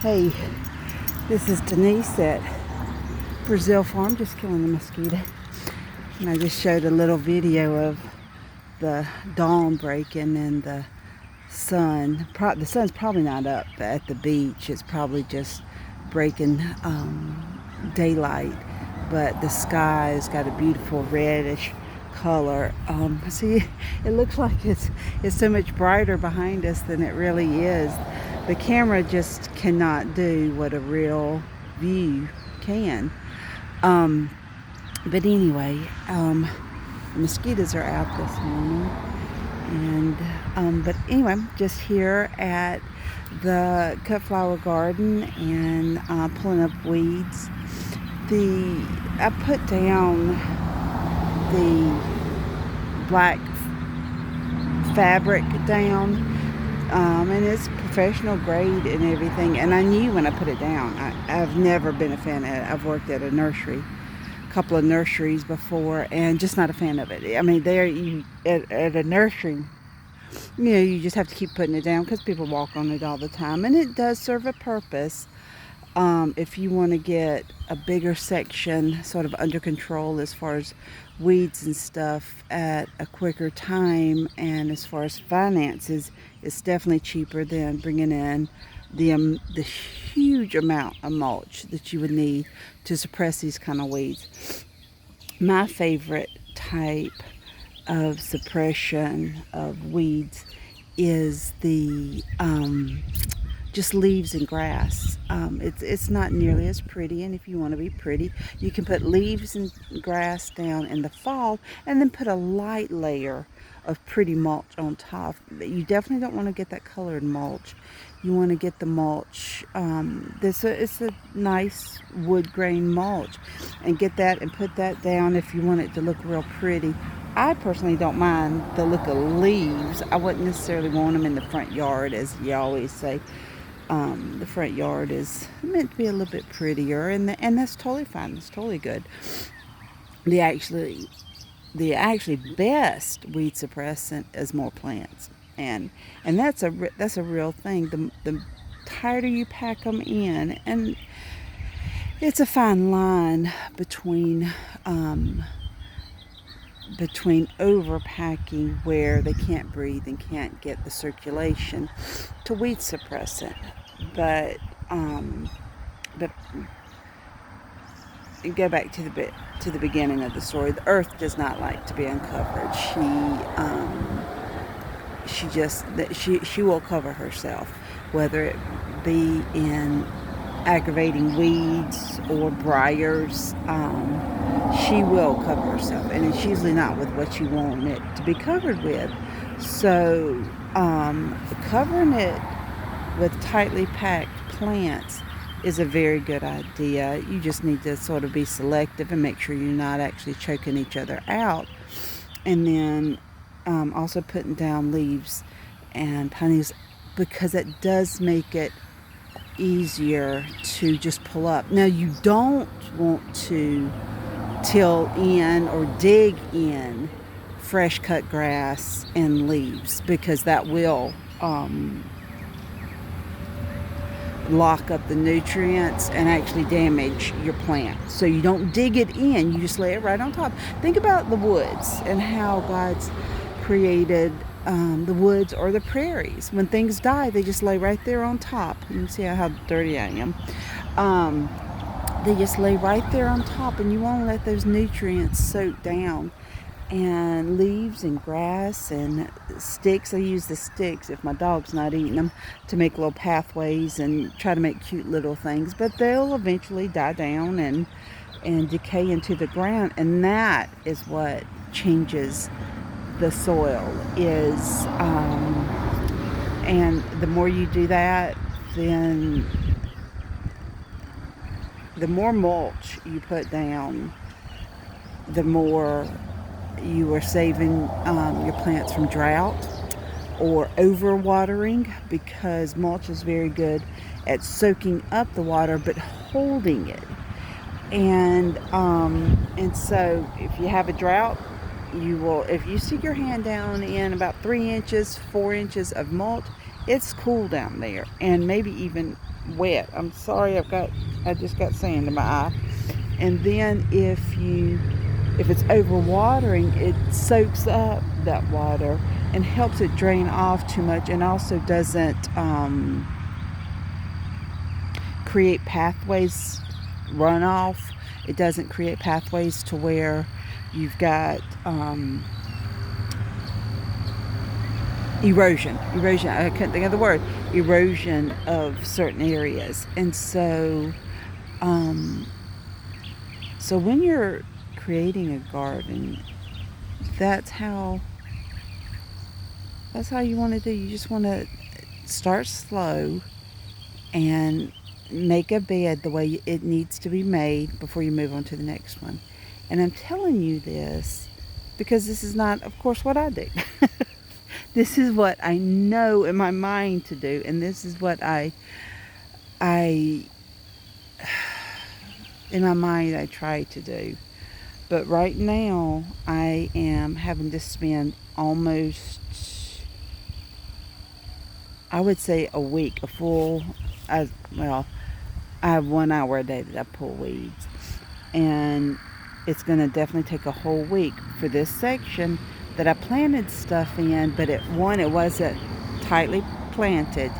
Hey, this is Denise at Brazil Farm, just killing the mosquito. And I just showed a little video of the dawn breaking and the sun. The sun's probably not up at the beach. It's probably just breaking daylight. But the sky's got a beautiful reddish color. See, it looks like it's so much brighter behind us than it really is. The camera just cannot do what a real view can. But anyway, the mosquitoes are out this morning. But anyway, just here at the cut flower garden and pulling up weeds. I put down the black fabric down, and it's professional grade and everything, and I knew when I put it down. I've never been a fan of it. I've worked at a couple of nurseries before, and just not a fan of it. I mean, at a nursery, you just have to keep putting it down because people walk on it all the time, and it does serve a purpose. If you want to get a bigger section sort of under control as far as weeds and stuff at a quicker time, and as far as finances, it's definitely cheaper than bringing in the huge amount of mulch that you would need to suppress these kind of weeds. My favorite type of suppression of weeds is the just leaves and grass. It's not nearly as pretty, and if you want to be pretty, you can put leaves and grass down in the fall and then put a light layer of pretty mulch on top. You definitely don't want to get that colored mulch. You want to get the mulch, it's a nice wood grain mulch, and get that and put that down if you want it to look real pretty. I personally don't mind the look of leaves. I wouldn't necessarily want them in the front yard, as you always say. The front yard is meant to be a little bit prettier, and that's totally fine. That's totally good. The actually best weed suppressant is more plants, and that's a real thing. The tighter you pack them in, and it's a fine line between overpacking where they can't breathe and can't get the circulation to weed suppress it. But go back to the beginning of the story. The earth does not like to be uncovered. She will cover herself, whether it be in aggravating weeds or briars. She will cover herself, and it's usually not with what you want it to be covered with. So covering it with tightly packed plants is a very good idea. You just need to sort of be selective and make sure you're not actually choking each other out. And then also putting down leaves and pine needles, because it does make it easier to just pull up. Now, you don't want to till in or dig in fresh cut grass and leaves, because that will lock up the nutrients and actually damage your plant. So you don't dig it in, you just lay it right on top. Think about the woods and how God's created the woods or the prairies. When things die, they just lay right there on top. You can see how dirty I am. They just lay right there on top, and you want to let those nutrients soak down. And leaves and grass and sticks, I use the sticks if my dog's not eating them, to make little pathways and try to make cute little things, but they'll eventually die down and decay into the ground, and that is what changes the soil and the more you do that, then the more mulch you put down, the more you are saving your plants from drought or overwatering, because mulch is very good at soaking up the water but holding it. And so if you have a drought, if you stick your hand down in about 3 inches, 4 inches of mulch, it's cool down there, and maybe even wet. I'm sorry, I just got sand in my eye. And then if it's overwatering, it soaks up that water and helps it drain off too much, and also doesn't create pathways runoff. It doesn't create pathways to where you've got erosion. I couldn't think of the word. Erosion of certain areas. And so when you're creating a garden, that's how you want to do. You just want to start slow and make a bed the way it needs to be made before you move on to the next one. And I'm telling you this because this is not, of course, what I do. This is what I know in my mind to do, and this is what I in my mind I try to do. But right now I am having to spend almost, I would say, a week, a full, well, I have 1 hour a day that I pull weeds, and it's going to definitely take a whole week for this section that I planted stuff in, but it wasn't tightly planted,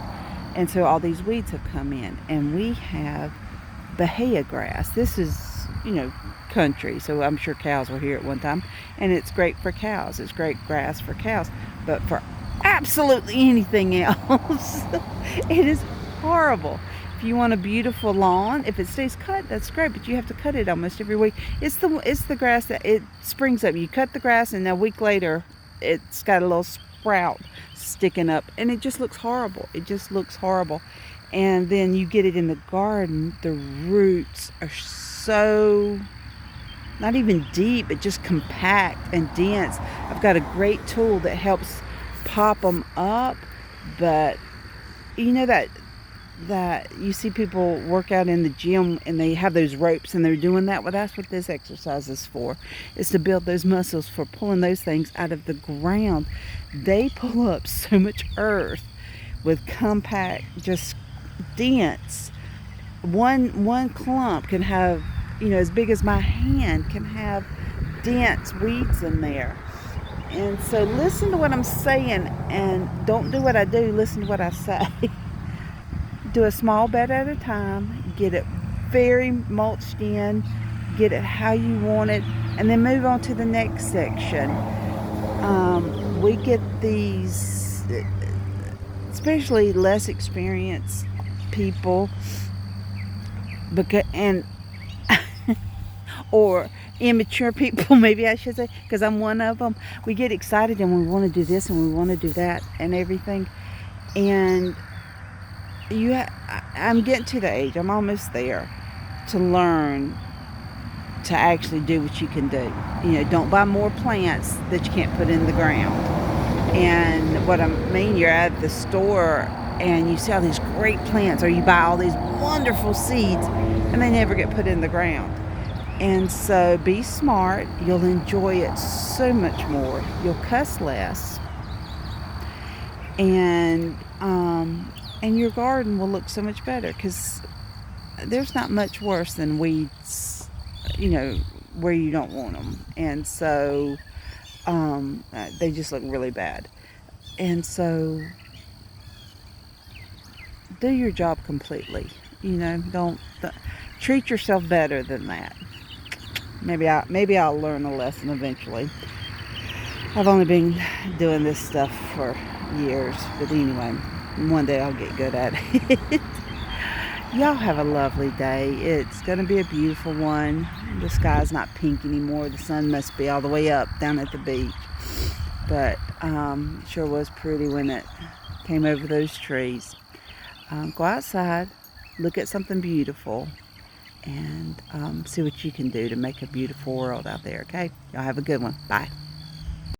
and so all these weeds have come in. And we have Bahia grass. This is, country, so I'm sure cows were here at one time, and it's great for cows. It's great grass for cows, but for absolutely anything else, it is horrible. If you want a beautiful lawn, if it stays cut, that's great, but you have to cut it almost every week. It's the grass that it springs up. You cut the grass, and a week later, it's got a little sprout sticking up, and it just looks horrible. It just looks horrible. And then you get it in the garden, the roots are so, not even deep, but just compact and dense. I've got a great tool that helps pop them up, but you know that you see people work out in the gym and they have those ropes and they're doing that. Well, that's what this exercise is for. It's to build those muscles for pulling those things out of the ground. They pull up so much earth with compact, just dense. One clump can have, as big as my hand, can have dense weeds in there. And so listen to what I'm saying, and don't do what I do, listen to what I say. Do a small bed at a time, get it very mulched in, get it how you want it, and then move on to the next section. We get these, especially less experienced people, or immature people, maybe I should say, because I'm one of them. We get excited and we want to do this and we want to do that and everything. And I'm getting to the age, I'm almost there, to learn to actually do what you can do. Don't buy more plants that you can't put in the ground. And what I mean, you're at the store and you see all these great plants, or you buy all these wonderful seeds and they never get put in the ground. And so be smart. You'll enjoy it so much more. You'll cuss less. And your garden will look so much better, because there's not much worse than weeds, where you don't want them. And so they just look really bad. And so do your job completely. Don't treat yourself better than that. Maybe I'll learn a lesson eventually. I've only been doing this stuff for years, but anyway, one day I'll get good at it. Y'all have a lovely day. It's going to be a beautiful one. The sky's not pink anymore. The sun must be all the way up down at the beach. But it sure was pretty when it came over those trees. Go outside, look at something beautiful, and see what you can do to make a beautiful world out there, okay? Y'all have a good one. Bye.